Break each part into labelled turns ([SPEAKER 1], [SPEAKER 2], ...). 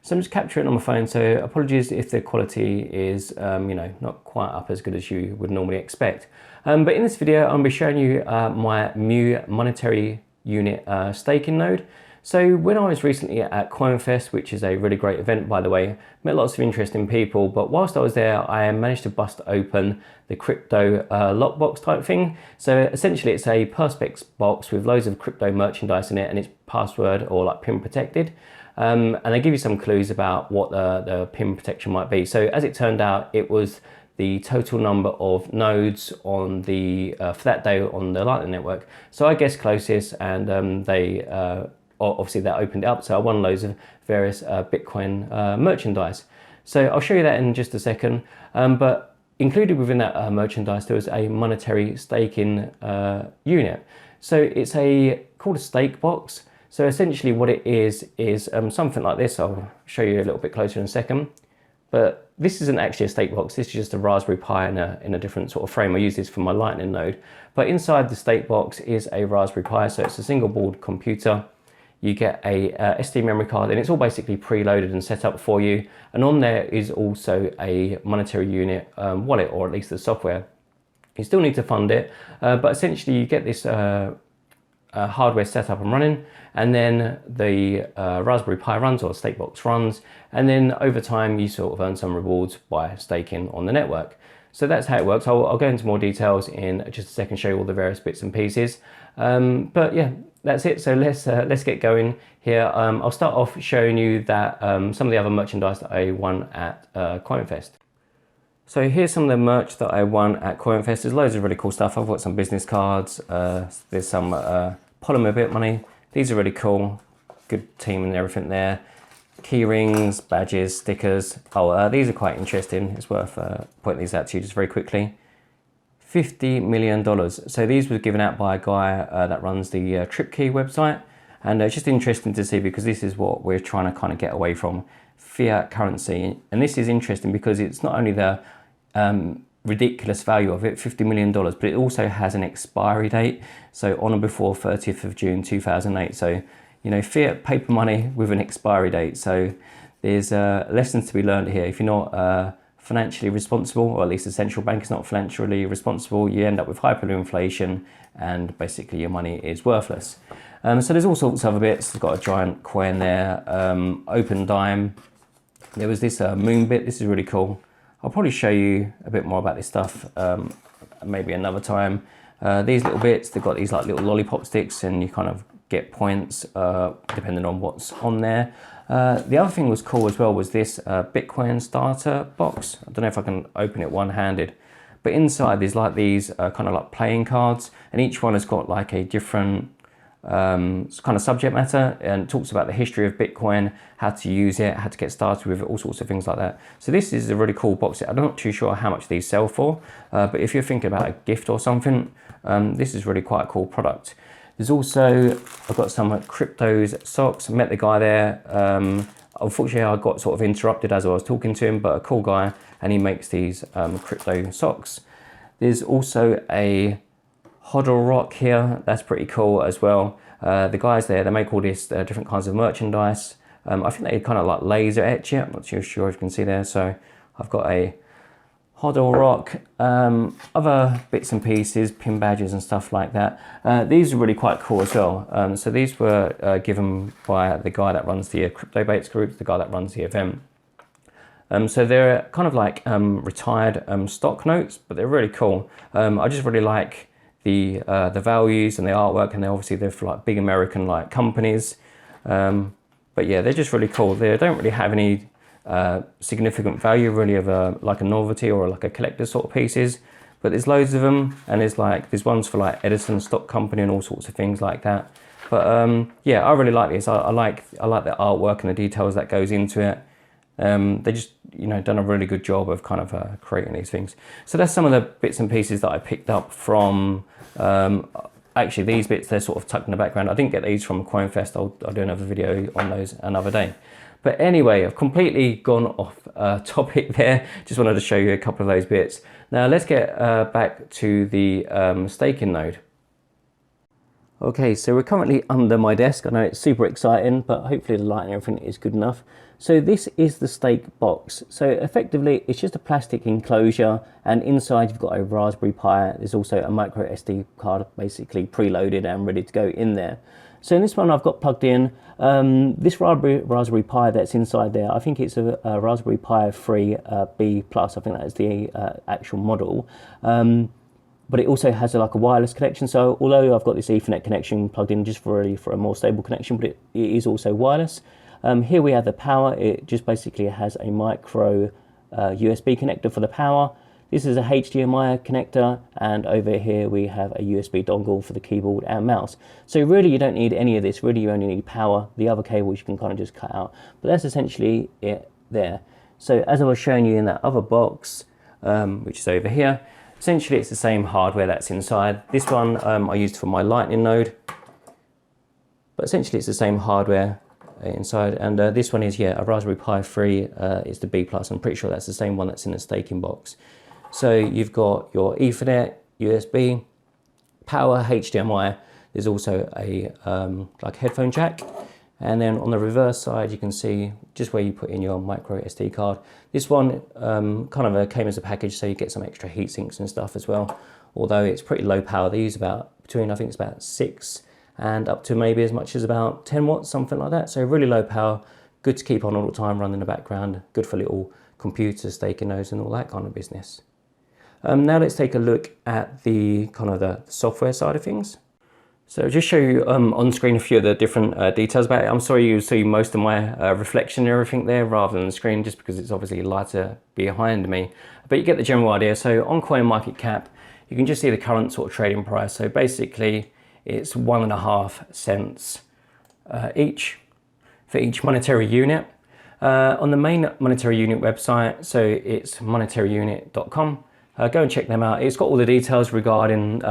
[SPEAKER 1] So I'm just capturing it on my phone, so apologies if the quality is you know, not quite up as good as you would normally expect. But in this video, I'm going to be showing you my MUE MonetaryUnit staking node. So when I was recently at Coinfest, which is a really great event by the way, met lots of interesting people, but whilst I was there, I managed to bust open the crypto lockbox type thing. So essentially it's a Perspex box with loads of crypto merchandise in it, and it's password or like PIN protected. And they give you some clues about what the PIN protection might be. So as it turned out, it was the total number of nodes on the for that day on the Lightning Network. So I guessed closest, and obviously that opened it up, so I won loads of various Bitcoin merchandise. So I'll show you that in just a second, but included within that merchandise there was a monetary staking unit. So it's called a StakeBox. So essentially what it is something like this. I'll show you a little bit closer in a second, but this isn't actually a StakeBox. This is just a Raspberry Pi in a different sort of frame. I use this for my Lightning node, but inside the StakeBox is a Raspberry Pi, so it's a single board computer. You get a SD memory card, and it's all basically preloaded and set up for you. And on there is also a MonetaryUnit wallet, or at least the software. You still need to fund it, but essentially you get this hardware set up and running, and then the Raspberry Pi runs, or StakeBox runs, and then over time you sort of earn some rewards by staking on the network. So that's how it works. I'll go into more details in just a second, show you all the various bits and pieces. But yeah, that's it. So let's get going here. I'll start off showing you that some of the other merchandise that I won at Coinfest. So here's some of the merch that I won at Coinfest. There's loads of really cool stuff. I've got some business cards. There's some polymer bit money. These are really cool. Good team and everything there. Key rings, badges, stickers. Oh, these are quite interesting. It's worth pointing these out to you just very quickly. $50 million. So these were given out by a guy that runs the TripKey website. And it's just interesting to see, because this is what we're trying to kind of get away from, fiat currency. And this is interesting because it's not only the ridiculous value of it, $50 million, but it also has an expiry date. So on or before 30th of June 2008. So, you know, fiat paper money with an expiry date. So there's lessons to be learned here. If you're not financially responsible, or at least the central bank is not financially responsible, you end up with hyperinflation, and basically your money is worthless. So there's all sorts of other bits. We've got a giant coin there, open dime. There was this moon bit. This is really cool. I'll probably show you a bit more about this stuff maybe another time. These little bits, they've got these like little lollipop sticks, and you kind of get points depending on what's on there. The other thing was cool as well was this Bitcoin starter box. I don't know if I can open it one-handed, but inside there's like these kind of like playing cards, and each one has got like a different kind of subject matter, and it talks about the history of Bitcoin, how to use it, how to get started with it, all sorts of things like that. So this is a really cool box. I'm not too sure how much these sell for, but if you're thinking about a gift or something, this is really quite a cool product. There's also, I've got some cryptos socks. I met the guy there. Unfortunately, I got sort of interrupted as I was talking to him, but a cool guy, and he makes these crypto socks. There's also a hodl rock here. That's pretty cool as well. The guys there, they make all these different kinds of merchandise. I think they kind of like laser etch it. I'm not too sure if you can see there. So I've got a hodl rock, other bits and pieces, pin badges and stuff like that. These are really quite cool as well. So these were given by the guy that runs the Crypto Baits group, the guy that runs the event. So they're kind of like retired stock notes, but they're really cool. I just really like the values and the artwork, and they're for like big American like companies. But yeah, they're just really cool. They don't really have any significant value really of like a novelty or like a collector sort of pieces, but there's loads of them, and there's ones for like Edison Stock Company and all sorts of things like that. But yeah, I really like this. I like the artwork and the details that goes into it. They just, you know, done a really good job of kind of creating these things. So that's some of the bits and pieces that I picked up from actually these bits, they're sort of tucked in the background. I didn't get these from Coinfest. I'll do another video on those another day. But anyway, I've completely gone off topic there. Just wanted to show you a couple of those bits. Now let's get back to the staking node. Okay, so we're currently under my desk. I know it's super exciting, but hopefully the light and everything is good enough. So this is the StakeBox. So effectively it's just a plastic enclosure, and inside you've got a Raspberry Pi. There's also a micro SD card basically preloaded and ready to go in there. So in this one I've got plugged in this Raspberry Pi that's inside there. I think it's a Raspberry Pi 3 B+, I think that is the actual model. But it also has like a wireless connection. So although I've got this Ethernet connection plugged in just for a more stable connection, but it is also wireless. Here we have the power. It just basically has a micro USB connector for the power. This is a HDMI connector, and over here we have a USB dongle for the keyboard and mouse. So really you don't need any of this, really you only need power. The other cables you can kind of just cut out. But that's essentially it there. So as I was showing you in that other box, which is over here, essentially it's the same hardware that's inside. This one I used for my Lightning node, but essentially it's the same hardware inside, and this one is, yeah, a Raspberry Pi 3, it's the B+. I'm pretty sure that's the same one that's in the staking box. So you've got your Ethernet, USB, power, HDMI. There's also a like headphone jack, and then on the reverse side you can see just where you put in your micro SD card. This one kind of came as a package, so you get some extra heat sinks and stuff as well, although it's pretty low power. They use about between, I think it's about 6 and up to maybe as much as about 10 watts, something like that. So really low power, good to keep on all the time, run in the background, good for little computers, staking nodes and all that kind of business. Now let's take a look at the kind of the software side of things. So I'll just show you on screen a few of the different details about it. I'm sorry you see most of my reflection and everything there rather than the screen, just because it's obviously lighter behind me. But you get the general idea. So on CoinMarketCap, you can just see the current sort of trading price. So basically it's 1.5 cents each for each monetary unit. On the main monetary unit website, so it's MonetaryUnit.com. Go and check them out. It's got all the details regarding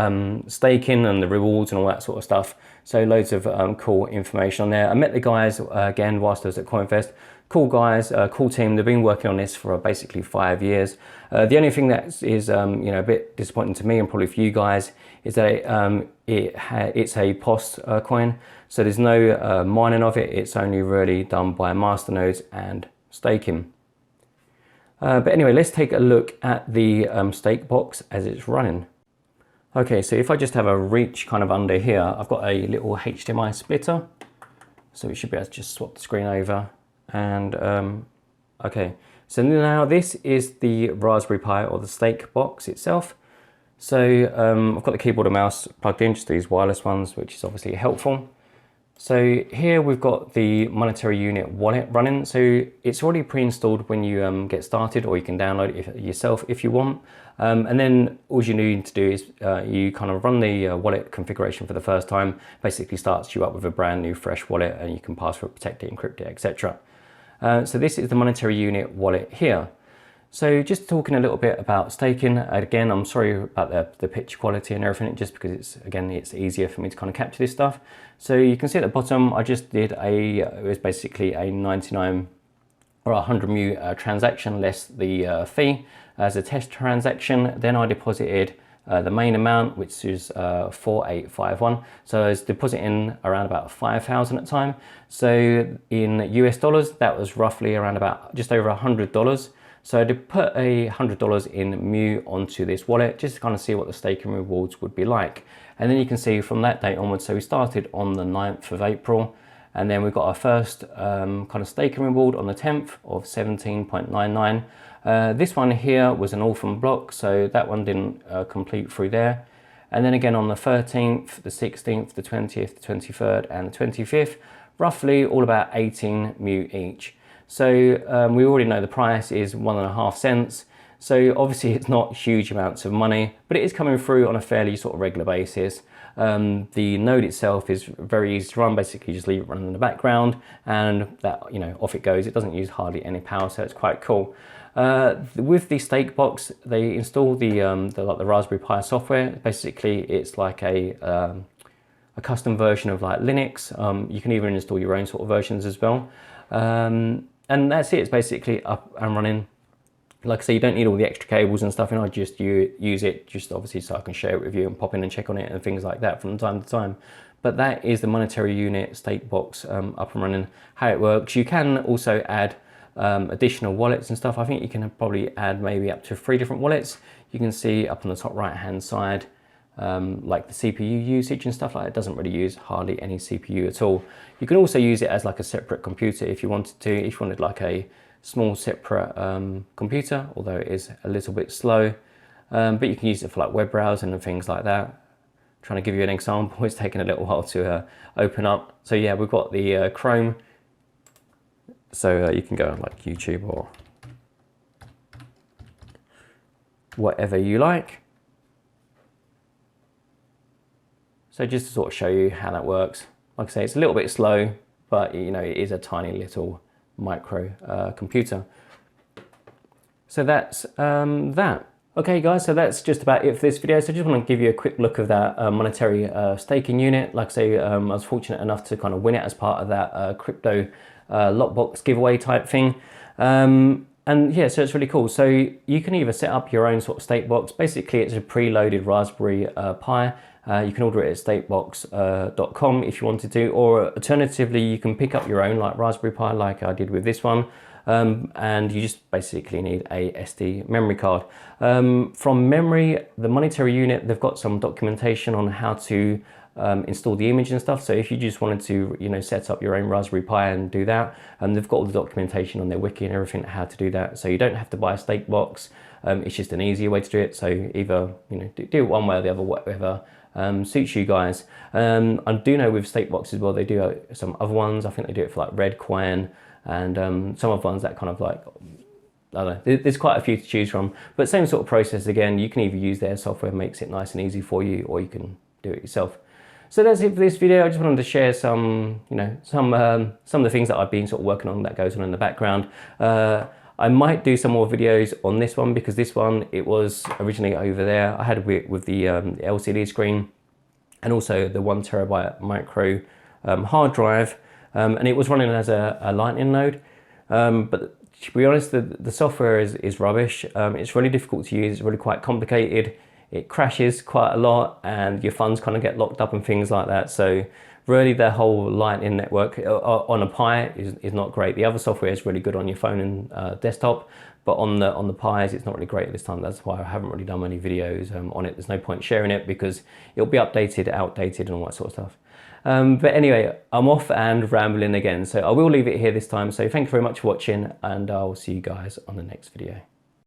[SPEAKER 1] staking and the rewards and all that sort of stuff. So loads of cool information on there. I met the guys again whilst I was at Coinfest. Cool guys, cool team. They've been working on this for basically 5 years. The only thing that is you know, a bit disappointing to me and probably for you guys is that it's a POS coin. So there's no mining of it. It's only really done by masternodes and staking. But anyway, let's take a look at the StakeBox as it's running. Okay, so if I just have a reach kind of under here, I've got a little HDMI splitter. So we should be able to just swap the screen over. And okay, so now this is the Raspberry Pi or the StakeBox itself. So I've got the keyboard and mouse plugged in, just these wireless ones, which is obviously helpful. So here we've got the Monetary Unit wallet running. So it's already pre-installed when you get started, or you can download it yourself if you want. And then all you need to do is you kind of run the wallet configuration for the first time. Basically starts you up with a brand new fresh wallet, and you can password protect it, encrypt it, etc. So this is the Monetary Unit wallet here. So just talking a little bit about staking. Again, I'm sorry about the picture quality and everything, just because it's easier for me to kind of capture this stuff. So you can see at the bottom, I just did it was basically a 99 or 100 MUE transaction less the fee as a test transaction. Then I deposited the main amount, which is 4851. So I was depositing around about 5,000 at a time. So in US dollars, that was roughly around about just over $100. So to put $100 in MUE onto this wallet, just to kind of see what the staking rewards would be like. And then you can see from that date onwards, so we started on the 9th of April, and then we got our first kind of staking reward on the 10th of 17.99. This one here was an orphan block, so that one didn't complete through there. And then again on the 13th, the 16th, the 20th, the 23rd, and the 25th, roughly all about 18 MUE each. So we already know the price is 1.5 cents. So obviously it's not huge amounts of money, but it is coming through on a fairly sort of regular basis. The node itself is very easy to run. Basically just leave it running in the background, and that, you know, off it goes. It doesn't use hardly any power, so it's quite cool. With the StakeBox, they install the Raspberry Pi software. Basically it's like a custom version of like Linux. You can even install your own sort of versions as well. And that's it. It's basically up and running. Like I say, you don't need all the extra cables and stuff, and I just use it just obviously so I can share it with you and pop in and check on it and things like that from time to time. but that is the MonetaryUnit StakeBox up and running. How it works, you can also add additional wallets and stuff. I think you can probably add maybe up to 3 different wallets. You can see up on the top right hand side like the CPU usage and stuff like that. It doesn't really use hardly any CPU at all. You can also use it as like a separate computer if you wanted to, if you wanted like a small separate computer, although it is a little bit slow, but you can use it for like web browsing and things like that. Trying to give you an example, it's taken a little while to open up. So yeah, we've got the Chrome, so you can go on like YouTube or whatever you like. So just to sort of show you how that works, like I say, it's a little bit slow, but you know, it is a tiny little micro computer. So that's that. Okay guys, so that's just about it for this video. So I just want to give you a quick look of that monetary staking unit. Like I say, I was fortunate enough to kind of win it as part of that crypto lockbox giveaway type thing. And yeah, so it's really cool. So you can either set up your own sort of stake box. Basically, it's a preloaded Raspberry Pi. You can order it at stakebox.com if you wanted to, or alternatively, you can pick up your own like Raspberry Pi like I did with this one. And you just basically need a SD memory card. From memory, the MonetaryUnit, they've got some documentation on how to install the image and stuff. So if you just wanted to, you know, set up your own Raspberry Pi and do that, they've got all the documentation on their wiki and everything how to do that. So you don't have to buy a stake box. It's just an easier way to do it. So either, you know, do it one way or the other, whatever suits you guys. I do know with stake boxes, well, they do some other ones. I think they do it for like Redcoin and some other ones that kind of like, I don't know, there's quite a few to choose from, but same sort of process again. You can either use their software, makes it nice and easy for you, or you can do it yourself. So that's it for this video. I just wanted to share some, you know, some of the things that I've been sort of working on that goes on in the background. I might do some more videos on this one because this one, it was originally over there. I had it with the LCD screen and also the 1 terabyte micro hard drive, and it was running as a Lightning node. But to be honest, the software is rubbish. It's really difficult to use. It's really quite complicated. It crashes quite a lot and your funds kind of get locked up and things like that. So really the whole Lightning network on a Pi is not great. The other software is really good on your phone and desktop, but on the Pis, it's not really great at this time. That's why I haven't really done many videos on it. There's no point sharing it because it'll be updated, outdated and all that sort of stuff. But anyway, I'm off and rambling again. So I will leave it here this time. So thank you very much for watching and I'll see you guys on the next video.